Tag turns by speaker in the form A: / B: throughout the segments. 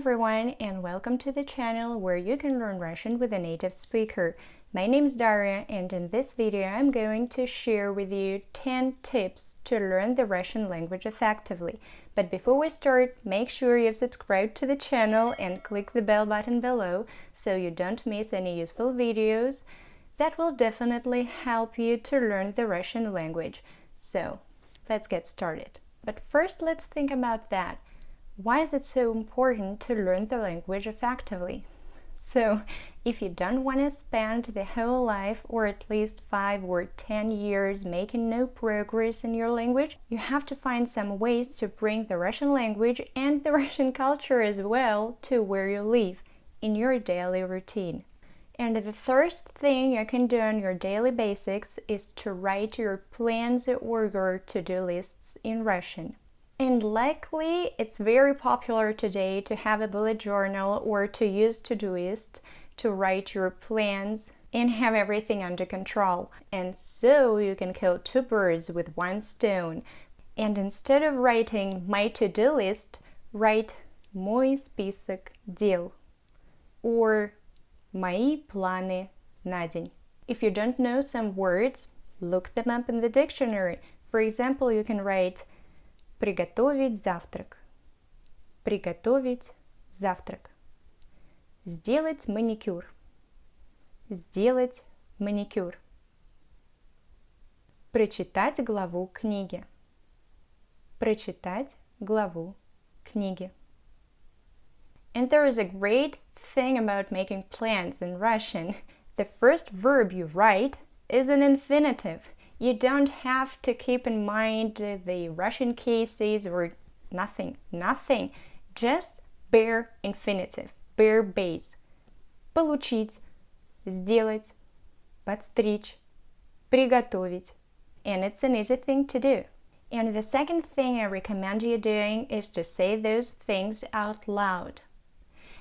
A: everyone, and welcome to the channel where you can learn Russian with a native speaker. My name is Daria, and in this video I'm going to share with you 10 tips to learn the Russian language effectively. But before we start, make sure you've subscribed to the channel and click the bell button below so you don't miss any useful videos. That will definitely help you to learn the Russian language. So, let's get started. But first, let's think about that. Why is it so important to learn the language effectively? So, if you don't want to spend the whole life or at least 5 or 10 years making no progress in your language, you have to find some ways to bring the Russian language and the Russian culture as well to where you live, in your daily routine. And the first thing you can do on your daily basics is to write your plans or your to-do lists in Russian. And likely it's very popular today to have a bullet journal or to use Todoist to write your plans and have everything under control. And so you can kill 2 birds with 1 stone. And instead of writing my to-do list, write мой список дел or мои планы на день. If you don't know some words, look them up in the dictionary. For example, you can write приготовить завтрак. Приготовить завтрак. Сделать маникюр. Сделать маникюр. Прочитать главу книги. Прочитать главу книги. And there is a great thing about making plans in Russian. The first verb you write is an infinitive. You don't have to keep in mind the Russian cases or nothing. Just bare infinitive, bare base. Получить, сделать, подстричь, приготовить. And it's an easy thing to do. And the second thing I recommend you doing is to say those things out loud.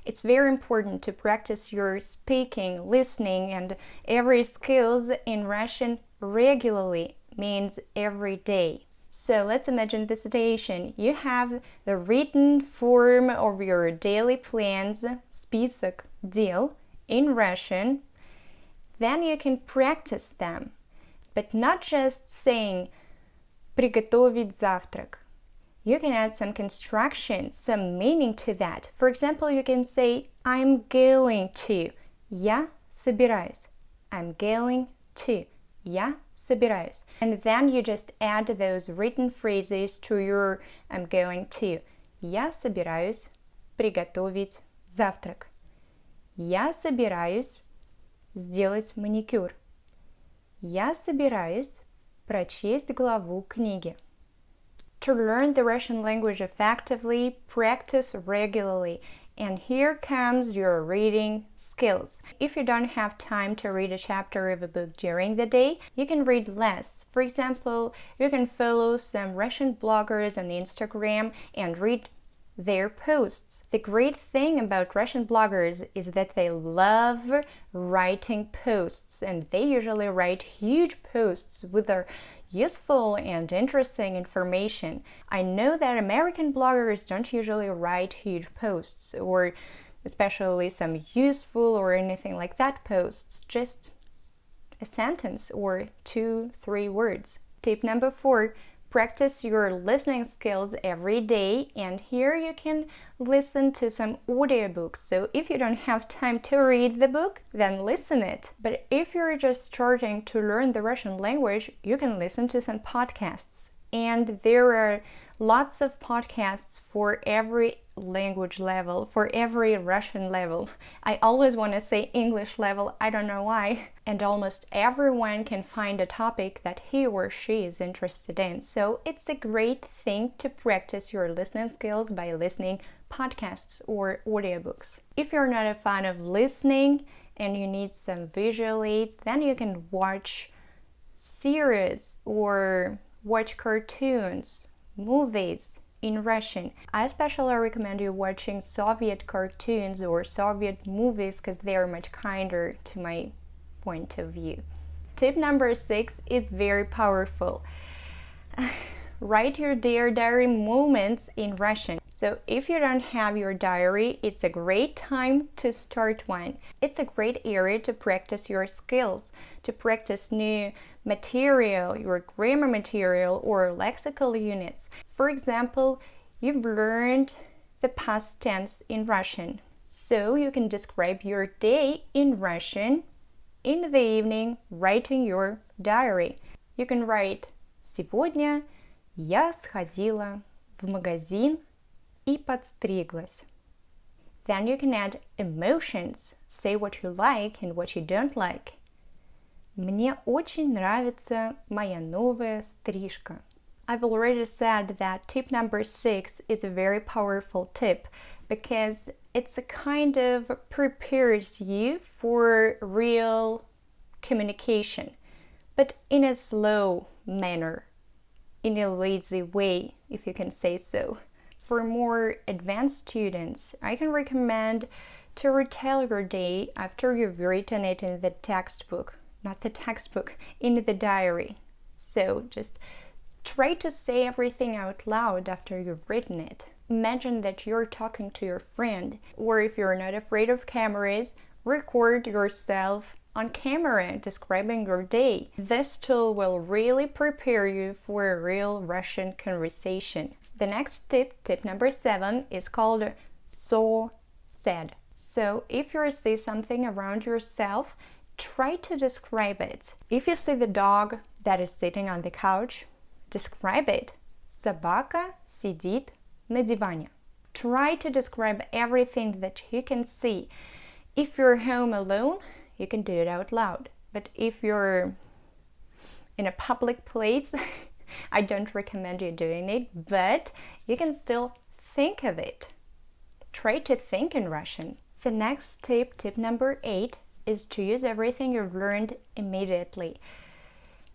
A: It's very important to practice your speaking, listening, and every skills in Russian regularly, means every day. So let's imagine the situation. You have the written form of your daily plans, список дел, in Russian. Then you can practice them, but not just saying приготовить завтрак. You can add some construction, some meaning to that. For example, you can say I'm going to. Я собираюсь. I'm going to. Я собираюсь. And then you just add those written phrases to your I'm going to. Я собираюсь приготовить завтрак. Я собираюсь сделать маникюр. Я собираюсь прочесть главу книги. To learn the Russian language effectively, practice regularly. And here comes your reading skills. If you don't have time to read a chapter of a book during the day, you can read less. For example, you can follow some Russian bloggers on Instagram and read their posts. The great thing about Russian bloggers is that they love writing posts, and they usually write huge posts with their useful and interesting information. I know that American bloggers don't usually write huge posts, or especially some useful or anything like that posts, just a sentence or 2-3 words. Tip number 4, practice your listening skills every day, and here you can listen to some audiobooks. So if you don't have time to read the book, then listen it. But if you're just starting to learn the Russian language, you can listen to some podcasts. And there are lots of podcasts for every language level, for every Russian level. I always want to say English level, I don't know why. And almost everyone can find a topic that he or she is interested in. So it's a great thing to practice your listening skills by listening podcasts or audiobooks. If you're not a fan of listening and you need some visual aids, then you can watch series or watch cartoons, movies in Russian. I especially recommend you watching Soviet cartoons or Soviet movies because they are much kinder to my point of view. Tip number 6 is very powerful. Write your Dear Diary moments in Russian. So if you don't have your diary, it's a great time to start one. It's a great area to practice your skills, to practice new material, your grammar material or lexical units. For example, you've learned the past tense in Russian, so you can describe your day in Russian in the evening, writing your diary. You can write «Сегодня я сходила в магазин и подстриглась». Then you can add emotions, say what you like and what you don't like. Мне очень нравится моя новая стрижка. I've already said that tip number 6 is a very powerful tip because it's a kind of prepares you for real communication, but in a slow manner, in a lazy way, if you can say so. For more advanced students, I can recommend to retell your day after you've written it in the textbook, not the textbook, in the diary. So just try to say everything out loud after you've written it. Imagine that you're talking to your friend, or if you're not afraid of cameras, record yourself on camera describing your day. This tool will really prepare you for a real Russian conversation. The next tip, tip number 7, is called so said. So if you see something around yourself, try to describe it. If you see the dog that is sitting on the couch, describe it. Собака сидит на диване. Try to describe everything that you can see. If you're home alone, you can do it out loud. But if you're in a public place, I don't recommend you doing it, but you can still think of it. Try to think in Russian. The next tip, tip number 8, is to use everything you've learned immediately.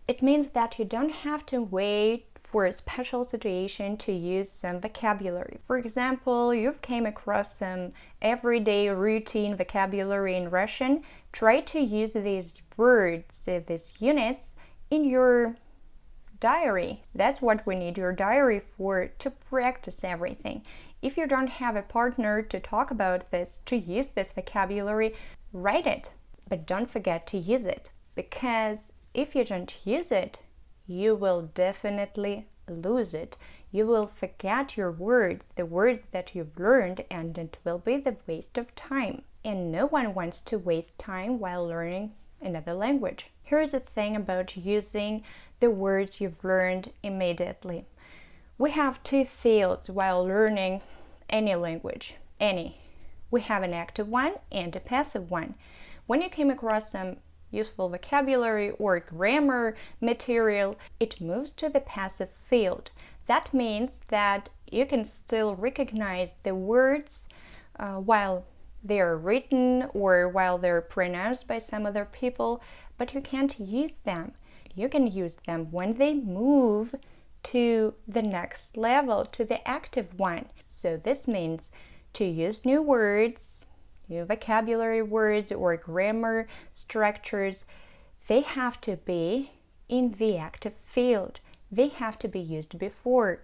A: It means that you don't have to wait for a special situation to use some vocabulary. For example, you've came across some everyday routine vocabulary in Russian. Try to use these words, these units, in your diary. That's what we need your diary for, to practice everything. If you don't have a partner to talk about this, to use this vocabulary, write it, but don't forget to use it, because if you don't use it, you will definitely lose it. You will forget your words, the words that you've learned, and it will be the waste of time. And no one wants to waste time while learning another language. Here's the thing about using the words you've learned immediately. We have two fields while learning any language, any. We have an active one and a passive one. When you came across some useful vocabulary or grammar material, it moves to the passive field. That means that you can still recognize the words while they are written or while they're pronounced by some other people, but you can't use them. You can use them when they move to the next level, to the active one. So this means to use new words, new vocabulary words or grammar structures, they have to be in the active field. They have to be used before.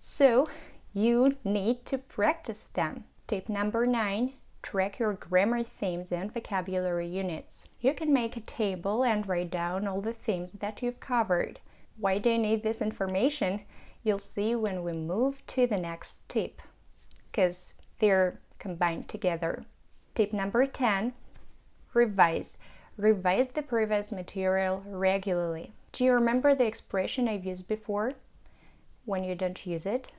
A: So you need to practice them. Tip number 9, track your grammar themes and vocabulary units. You can make a table and write down all the themes that you've covered. Why do you need this information? You'll see when we move to the next tip, because they're combined together. Tip number 10, revise. Revise the previous material regularly. Do you remember the expression I've used before? When you don't use it,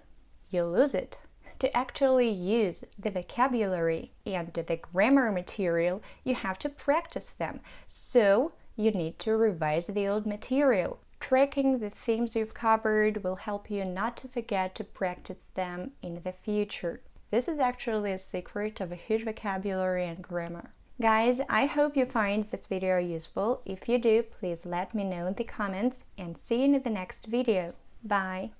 A: you lose it. To actually use the vocabulary and the grammar material, you have to practice them. So you need to revise the old material. Tracking the themes you've covered will help you not to forget to practice them in the future. This is actually a secret of a huge vocabulary and grammar. Guys, I hope you find this video useful. If you do, please let me know in the comments, and see you in the next video. Bye!